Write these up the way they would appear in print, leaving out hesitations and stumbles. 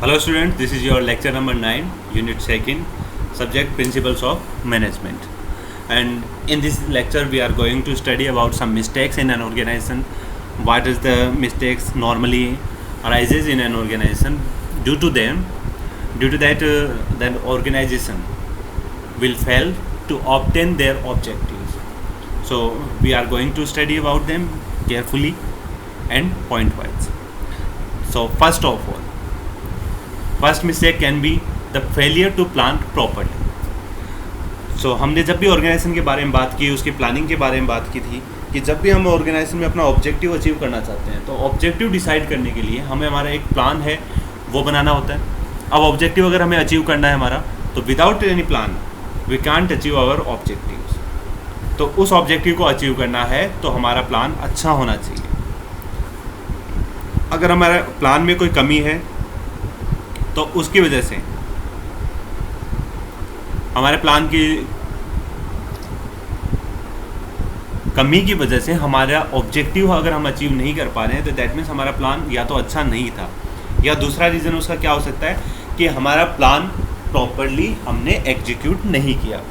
Hello students, this is your lecture number 9, unit 2nd, subject principles of management. And in this lecture we are going to study about some mistakes in an organization. What is the mistakes normally arises in an organization? Due to that that organization will fail to obtain their objectives. So we are going to study about them carefully and point wise. So first of all, first mistake can be the failure to plan properly. So हमने जब भी organisation के बारे में बात की, उसकी planning के बारे में बात की थी कि जब भी हम ऑर्गेनाइजेशन में अपना ऑब्जेक्टिव अचीव करना चाहते हैं तो ऑब्जेक्टिव डिसाइड करने के लिए हमें हमारा एक प्लान है वो बनाना होता है. अब ऑब्जेक्टिव अगर हमें अचीव करना है हमारा, तो without any plan we can't achieve our objectives. तो उस ऑब्जेक्टिव को अचीव करना है तो हमारा प्लान अच्छा होना चाहिए. अगर हमारे प्लान में कोई कमी है तो उसकी वजह से हमारे प्लान की कमी की वजह से हमारा ऑब्जेक्टिव अगर हम अचीव नहीं कर पा रहे हैं तो दैट मीन्स हमारा प्लान या तो अच्छा नहीं था, या दूसरा रीज़न उसका क्या हो सकता है कि हमारा प्लान प्रॉपरली हमने एग्जीक्यूट नहीं किया.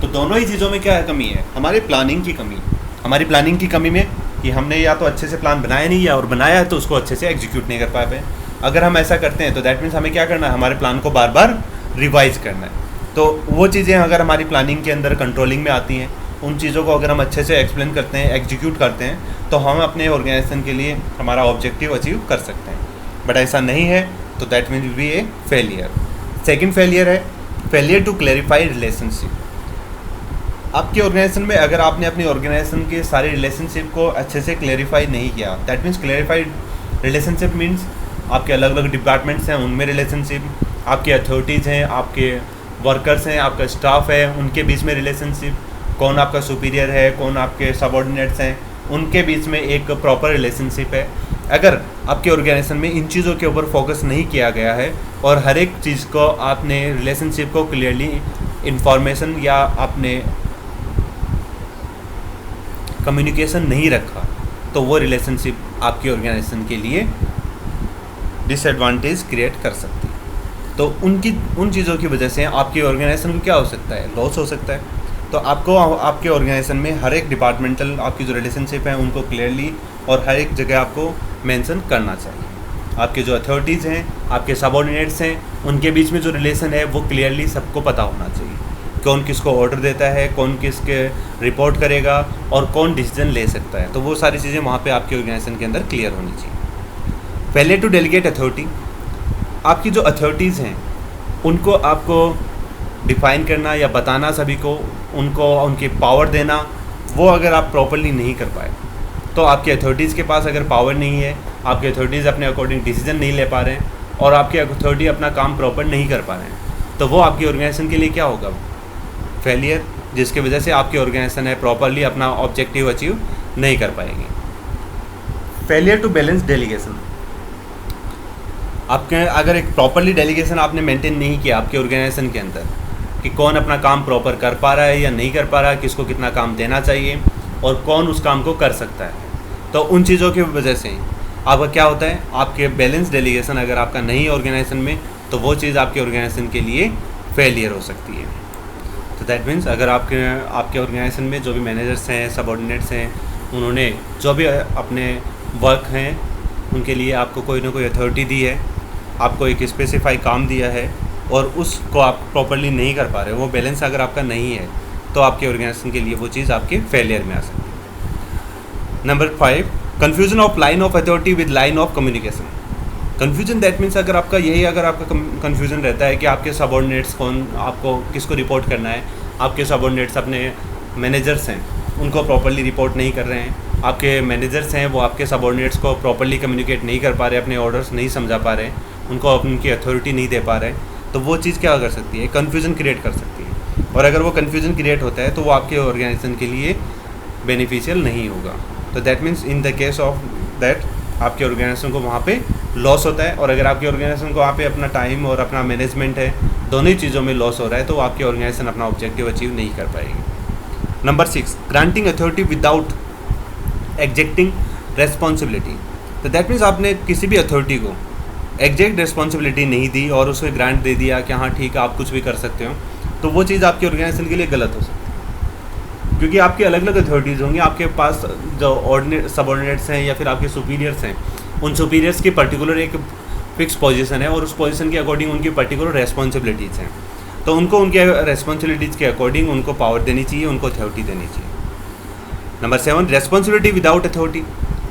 तो दोनों ही चीज़ों में क्या कमी है? हमारी प्लानिंग की कमी. हमारी प्लानिंग की कमी में कि हमने या तो अच्छे से प्लान बनाया नहीं, या और बनाया है तो उसको अच्छे से एग्जीक्यूट नहीं कर पाए. अगर हम ऐसा करते हैं तो दैट मीन्स हमें क्या करना है? हमारे प्लान को बार बार रिवाइज करना है. तो वो चीज़ें अगर हमारी प्लानिंग के अंदर कंट्रोलिंग में आती हैं, उन चीज़ों को अगर हम अच्छे से एक्सप्लेन करते हैं, एग्जीक्यूट करते हैं, तो हम अपने ऑर्गेनाइजेशन के लिए हमारा ऑब्जेक्टिव अचीव कर सकते हैं. बट ऐसा नहीं है तो that means be a failure. Second failure है फेलियर टू क्लैरिफाई रिलेशनशिप. आपके ऑर्गेनाइजेशन में अगर आपने अपनी ऑर्गेनाइजेशन के सारे रिलेशनशिप को अच्छे से क्लैरिफाई नहीं किया, that means clarified relationship means आपके अलग अलग डिपार्टमेंट्स हैं उनमें रिलेशनशिप, आपके अथॉरिटीज़ हैं, आपके वर्कर्स हैं, आपका स्टाफ है, उनके बीच में रिलेशनशिप, कौन आपका सुपीरियर है, कौन आपके सबऑर्डिनेट्स हैं, उनके बीच में एक प्रॉपर रिलेशनशिप है. अगर आपके ऑर्गेनाइजेशन में इन चीज़ों के ऊपर फोकस नहीं किया गया है और हर एक चीज़ को आपने रिलेशनशिप को क्लियरली इंफॉर्मेशन या आपने कम्युनिकेशन नहीं रखा, तो वो रिलेशनशिप आपकी ऑर्गेनाइजेशन के लिए डिसएडवांटेज क्रिएट कर सकती है. तो उन चीज़ों की वजह से आपकी ऑर्गेनाइजेशन को क्या हो सकता है? लॉस हो सकता है. तो आपको आपके ऑर्गेनाइजेशन में हर एक डिपार्टमेंटल आपकी जो रिलेशनशिप है उनको क्लियरली और हर एक जगह आपको मेंशन करना चाहिए. आपके जो अथॉरिटीज़ हैं, आपके सबऑर्डिनेट्स हैं, उनके बीच में जो रिलेशन है वो क्लियरली सबको पता होना चाहिए. कौन किसको ऑर्डर देता है, कौन किसके रिपोर्ट करेगा और कौन डिसीजन ले सकता है. तो वो सारी चीज़ें वहाँ पर आपके ऑर्गेनाइजेशन के अंदर क्लियर होनी चाहिए. Failure to delegate authority. आपकी जो अथॉरिटीज़ हैं उनको आपको डिफ़ाइन करना या बताना सभी को, उनको उनकी पावर देना, वो अगर आप प्रॉपरली नहीं कर पाए तो आपके अथॉरिटीज़ के पास अगर पावर नहीं है, आपके अथॉरिटीज़ अपने अकॉर्डिंग डिसीजन नहीं ले पा रहे हैं और आपके अथॉरिटी अपना काम प्रॉपर नहीं कर पा रहे हैं, तो वो आपकी ऑर्गेनाइजेशन के लिए क्या होगा? फेलियर, जिसकी वजह से आपकी ऑर्गेनाइजेशन है प्रॉपरली अपना ऑब्जेक्टिव अचीव नहीं कर पाएंगे. Failure to balance delegation. आपके अगर एक प्रॉपरली डेलीगेशन आपने मेंटेन नहीं किया आपके ऑर्गेनाइजेशन के अंदर कि कौन अपना काम प्रॉपर कर पा रहा है या नहीं कर पा रहा है, किसको कितना काम देना चाहिए और कौन उस काम को कर सकता है, तो उन चीज़ों की वजह से आपका क्या होता है? आपके बैलेंस डेलीगेशन अगर आपका नहीं है ऑर्गेनाइजेशन में तो वो चीज़ आपके ऑर्गेनाइजेशन के लिए फेलियर हो सकती है. तो दैट मीन्स अगर आपके ऑर्गेनाइजेशन में जो भी मैनेजर्स हैं, सबऑर्डिनेट्स हैं, उन्होंने जो भी अपने वर्क हैं उनके लिए आपको कोई ना कोई अथॉरिटी दी है, आपको एक स्पेसिफाई काम दिया है और उसको आप प्रॉपरली नहीं कर पा रहे हो, वो बैलेंस अगर आपका नहीं है तो आपके ऑर्गेनाइजेशन के लिए वो चीज़ आपके फेलियर में आ सकती है. Number 5, confusion of line of authority with line of communication. Confusion that means अगर आपका कन्फ्यूजन रहता है कि आपके सबऑर्डिनेट्स कौन, आपको किसको रिपोर्ट करना है, आपके सबऑर्डिनेट्स अपने मैनेजर्स हैं उनको प्रॉपरली रिपोर्ट नहीं कर रहे हैं, आपके मैनेजर्स हैं वो आपके सबऑर्डिनेट्स को प्रॉपरली कम्युनिकेट नहीं कर पा रहे, अपने ऑर्डर्स नहीं समझा पा रहे, उनको उनकी अथॉरिटी नहीं दे पा रहे, तो वो चीज़ क्या कर सकती है? कन्फ्यूज़न क्रिएट कर सकती है. और अगर वो कन्फ्यूज़न क्रिएट होता है तो वो आपके ऑर्गेनाइजेशन के लिए बेनिफिशियल नहीं होगा. तो that means in the case of that आपके ऑर्गेनाइजेशन को वहाँ पे लॉस होता है. और अगर आपके ऑर्गेनाइजेशन को वहाँ पे अपना टाइम और अपना मैनेजमेंट है, दोनों ही चीज़ों में लॉस हो रहा है, तो आपकी ऑर्गेनाइजेशन अपना ऑब्जेक्टिव अचीव नहीं कर पाएगी. Number 6, granting authority without exacting responsibility. तो दैट मीन्स आपने किसी भी अथॉरिटी को एग्जैक्ट रिस्पॉन्सिबिलिटी नहीं दी और उसको ग्रांट दे दिया कि हाँ ठीक है आप कुछ भी कर सकते हो, तो वो चीज़ आपकी ऑर्गेनाइजेशन के लिए गलत हो सकती है। क्योंकि आपकी अलग अलग अथॉरिटीज़ होंगी, आपके पास जो सबऑर्डिनेट्स हैं या फिर आपके सुपीरियर्स हैं, उन सुपीरियर्स की पर्टिकुलर एक फिक्स पोजीशन है और उस पोजीशन के अकॉर्डिंग उनकी पर्टिकुलर रेस्पॉन्सिबिलिटीज़ हैं, तो उनको उनके रेस्पॉन्सिबिलिटीज़ के अकॉर्डिंग उनको पावर देनी चाहिए, उनको अथॉरिटी देनी चाहिए। Number 7, responsibility without authority.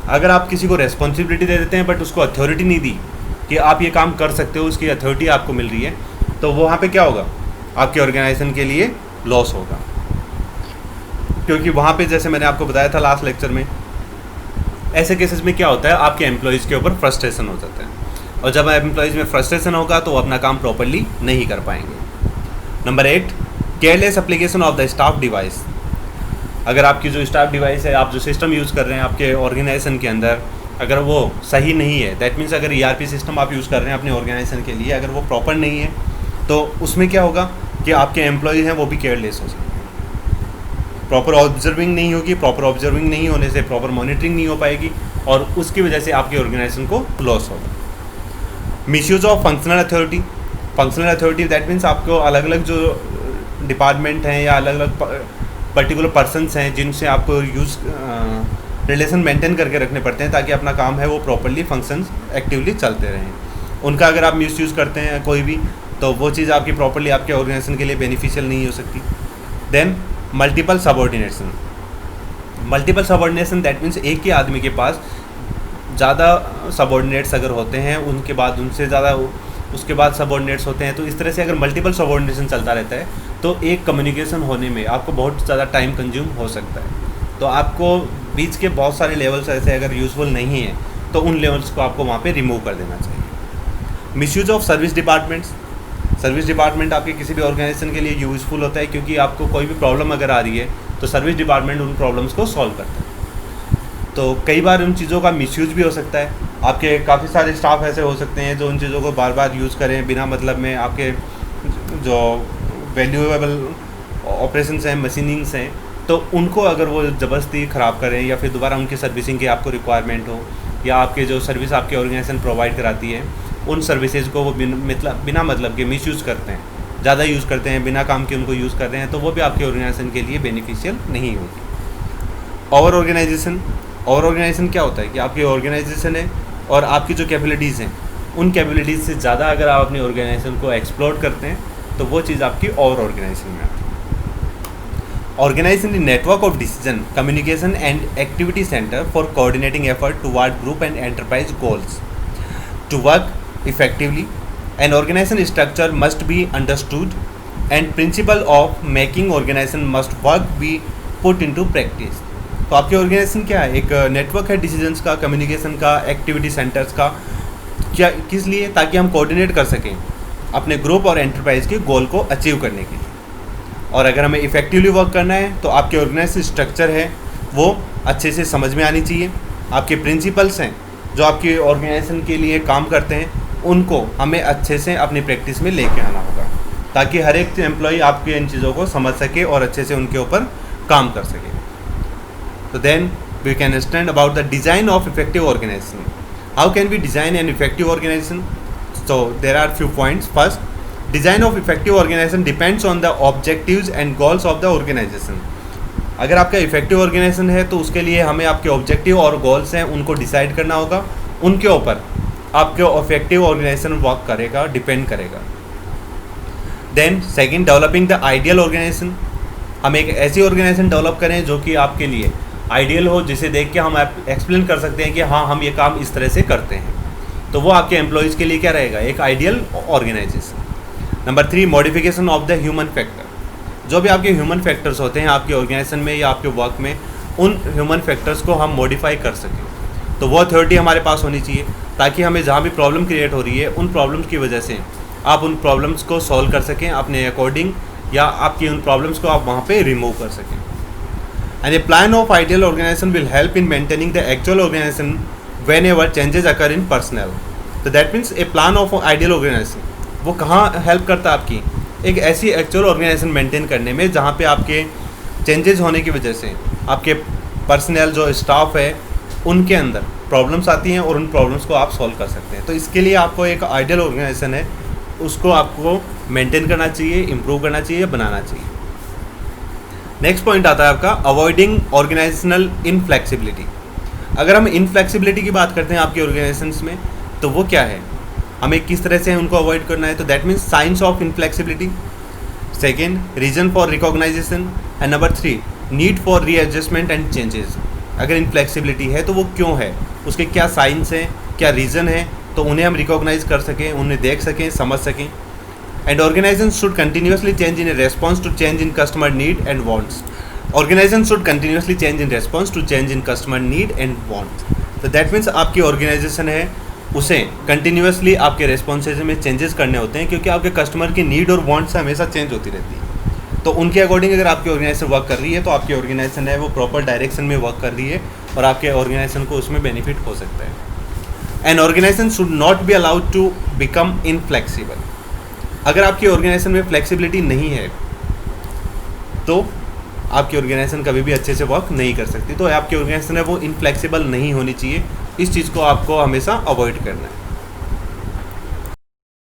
अगर आप किसी को रेस्पॉन्सिबिलिटी दे देते हैं बट उसको अथॉरिटी नहीं दी कि आप ये काम कर सकते हो, उसकी अथॉरिटी आपको मिल रही है, तो वहाँ पे क्या होगा, आपके ऑर्गेनाइजेशन के लिए लॉस होगा। क्योंकि वहाँ पे जैसे मैंने आपको बताया था लास्ट लेक्चर में, ऐसे केसेस में क्या होता है, आपके एम्प्लॉयज़ के ऊपर फ्रस्ट्रेशन हो जाता है, और जब एम्प्लॉयज़ में फ्रस्ट्रेशन होगा तो वो अपना काम प्रॉपरली नहीं कर पाएंगे। Number 8, careless application of the staff device. अगर आपकी जो स्टाफ डिवाइस है, आप जो सिस्टम यूज़ कर रहे हैं आपके ऑर्गेनाइजेशन के अंदर, अगर वो सही नहीं है, दैट मीन्स अगर ERP सिस्टम आप यूज़ कर रहे हैं अपने ऑर्गेनाइजेशन के लिए, अगर वो प्रॉपर नहीं है, तो उसमें क्या होगा कि आपके एम्प्लॉयज़ हैं वो भी केयरलेस हो सकते हैं। प्रॉपर ऑब्जर्विंग नहीं होगी, प्रॉपर ऑब्जर्विंग नहीं होने से प्रॉपर मॉनिटरिंग नहीं हो पाएगी, और उसकी वजह से आपके ऑर्गेनाइजेशन को लॉस होगा। Misuse of functional authority. Functional authority that means आपको अलग अलग जो डिपार्टमेंट हैं या अलग अलग पर्टिकुलर पर्सनस हैं जिनसे आपको रिलेशन मेंटेन करके रखने पड़ते हैं ताकि अपना काम है वो प्रॉपरली फंक्शंस एक्टिवली चलते रहें। उनका अगर आप मिसयूज़ करते हैं कोई भी, तो वो चीज़ आपकी प्रॉपरली आपके ऑर्गेनाइजेशन के लिए बेनिफिशियल नहीं हो सकती। Then multiple subordination. Multiple subordination that means एक ही आदमी के पास ज़्यादा सबऑर्डिनेट्स अगर होते हैं, उनके बाद उनसे ज़्यादा उसके बाद सबऑर्डिनेट्स होते हैं, तो इस तरह से अगर मल्टीपल सबऑर्डिनेशन चलता रहता है तो एक कम्युनिकेशन होने में आपको बहुत ज़्यादा टाइम कंज्यूम हो सकता है। तो आपको बीच के बहुत सारे लेवल्स ऐसे अगर यूज़फुल नहीं है तो उन लेवल्स को आपको वहाँ पे रिमूव कर देना चाहिए। Misuse of service departments. Service department आपके किसी भी ऑर्गेनाइजेशन के लिए यूज़फुल होता है, क्योंकि आपको कोई भी प्रॉब्लम अगर आ रही है तो सर्विस डिपार्टमेंट उन प्रॉब्लम्स को सॉल्व करता है। तो कई बार उन चीज़ों का मिसयूज भी हो सकता है। आपके काफ़ी सारे स्टाफ ऐसे हो सकते हैं जो उन चीज़ों को बार बार यूज़ करें बिना मतलब में। आपके जो वैल्यूएबल ऑपरेशंस हैं, मशीनिंग्स हैं, तो उनको अगर वो ज़बरदस्ती ख़राब करें या फिर दोबारा उनकी सर्विसिंग की आपको रिक्वायरमेंट हो, या आपके जो सर्विस आपके ऑर्गेनाइजेशन प्रोवाइड कराती है उन सर्विसेज को वो बिना मतलब के मिसयूज़ करते हैं, ज़्यादा यूज़ करते हैं, बिना काम के उनको यूज़ कर रहे हैं, तो वो भी आपके ऑर्गेनाइजेशन के लिए बेनिफिशियल नहीं होगी। ओवर ऑर्गेनाइजेशन क्या होता है कि आपकी ऑर्गेनाइजेशन है और आपकी जो कैपेबिलिटीज़ हैं उन कैपेबिलिटीज़ से ज़्यादा अगर आप अपनी ऑर्गेनाइजेशन को एक्सप्लोर करते हैं तो वो चीज़ आपकी ओवर ऑर्गेनाइजेशन में आती है। Organisation the network of decision, communication and activity centre for coordinating effort toward group and enterprise goals to work effectively. An organisation structure must be understood and principle of making organisation must work be put into practice. तो आपकी organisation क्या है, एक network है decisions का, communication का, activity centres का। क्या किस लिए, ताकि हम कोऑर्डिनेट कर सकें अपने ग्रुप और एंटरप्राइज के गोल को अचीव करने के लिए। और अगर हमें इफेक्टिवली वर्क करना है तो आपके ऑर्गेनाइजेशन स्ट्रक्चर है वो अच्छे से समझ में आनी चाहिए। आपके प्रिंसिपल्स हैं जो आपके ऑर्गेनाइजेशन के लिए काम करते हैं, उनको हमें अच्छे से अपनी प्रैक्टिस में लेके आना होगा ताकि हर एक एम्प्लॉय आपके इन चीज़ों को समझ सके और अच्छे से उनके ऊपर काम कर सके। So then we can understand about the design of effective organization. How can we design an effective organization? So there are few points. First, design of effective organization depends on the objectives and goals of the organization. अगर आपका effective organisation है तो उसके लिए हमें आपके objective और goals हैं उनको डिसाइड करना होगा, उनके ऊपर आपके इफेक्टिव ऑर्गेनाइजेशन वर्क करेगा, डिपेंड करेगा। Then second, developing the ideal organisation. हम एक ऐसी ऑर्गेनाइजेशन डेवलप करें जो कि आपके लिए आइडियल हो, जिसे देख के हम एक्सप्लेन कर सकते हैं कि हाँ हम ये काम इस तरह से करते हैं, तो वो आपके एम्प्लॉयज़ के लिए क्या रहेगा, एक ideal organisation. Number 3, modification of the human factor. जो भी आपके ह्यूमन फैक्टर्स होते हैं आपके ऑर्गेनाइजेशन में या आपके वर्क में, उन ह्यूमन फैक्टर्स को हम मॉडिफाई कर सकें, तो वो अथॉरिटी हमारे पास होनी चाहिए ताकि हमें जहाँ भी प्रॉब्लम क्रिएट हो रही है उन प्रॉब्लम्स की वजह से आप उन प्रॉब्लम्स को सॉल्व कर सकें अपने अकॉर्डिंग, या आपकी उन प्रॉब्लम्स को आप वहाँ पे रिमूव कर सकें। And a plan of ideal organization will help in maintaining the actual organization whenever changes occur in personnel. So that means a plan of ideal organization वो कहाँ हेल्प करता है आपकी, एक ऐसी एक्चुअल ऑर्गेनाइजेशन मेंटेन करने में जहाँ पे आपके चेंजेस होने की वजह से आपके पर्सनल जो स्टाफ है उनके अंदर प्रॉब्लम्स आती हैं और उन प्रॉब्लम्स को आप सॉल्व कर सकते हैं। तो इसके लिए आपको एक आइडियल ऑर्गेनाइजेशन है, उसको आपको मेंटेन करना चाहिए, इम्प्रूव करना चाहिए, बनाना चाहिए। नेक्स्ट पॉइंट आता है आपका अवॉइडिंग ऑर्गेनाइजेशनल इनफ्लेक्सिबिलिटी। अगर हम इनफ्लेक्सिबिलिटी की बात करते हैं आपके ऑर्गेनाइजेशंस में, तो वो क्या है, हमें किस तरह से उनको अवॉइड करना है। तो that means science of inflexibility, second reason for recognisation, and number 3 need for readjustment and changes. अगर इनफ्लेक्सिबिलिटी है तो वो क्यों है, उसके क्या साइंस हैं, क्या रीज़न है, तो उन्हें हम रिकॉग्नाइज कर सकें, उन्हें देख सकें, समझ सकें। And organisation should continuously change in response to change in customer need and wants. Organisation should continuously change in response to change in customer need and wants. तो दैट मीन्स आपकी ऑर्गेनाइजेशन है, उसे कंटिन्यूसली आपके responses में changes करने होते हैं, क्योंकि आपके कस्टमर की नीड और वांट्स हमेशा चेंज होती रहती है। तो उनके अकॉर्डिंग अगर आपकी ऑर्गेनाइजेशन वर्क कर रही है तो आपकी ऑर्गेनाइजेशन है वो प्रॉपर डायरेक्शन में वर्क कर रही है और आपके ऑर्गेनाइजेशन को उसमें बेनिफिट हो सकता है। An organisation should not be allowed to become inflexible. अगर आपकी ऑर्गेनाइजेशन में फ्लेक्सिबिलिटी नहीं है तो आपकी ऑर्गेनाइजेशन कभी भी अच्छे से वर्क नहीं कर सकती। तो आपकी ऑर्गेनाइजेशन है वो इनफ्लेक्सिबल नहीं होनी चाहिए, इस चीज़ को आपको हमेशा अवॉइड करना है।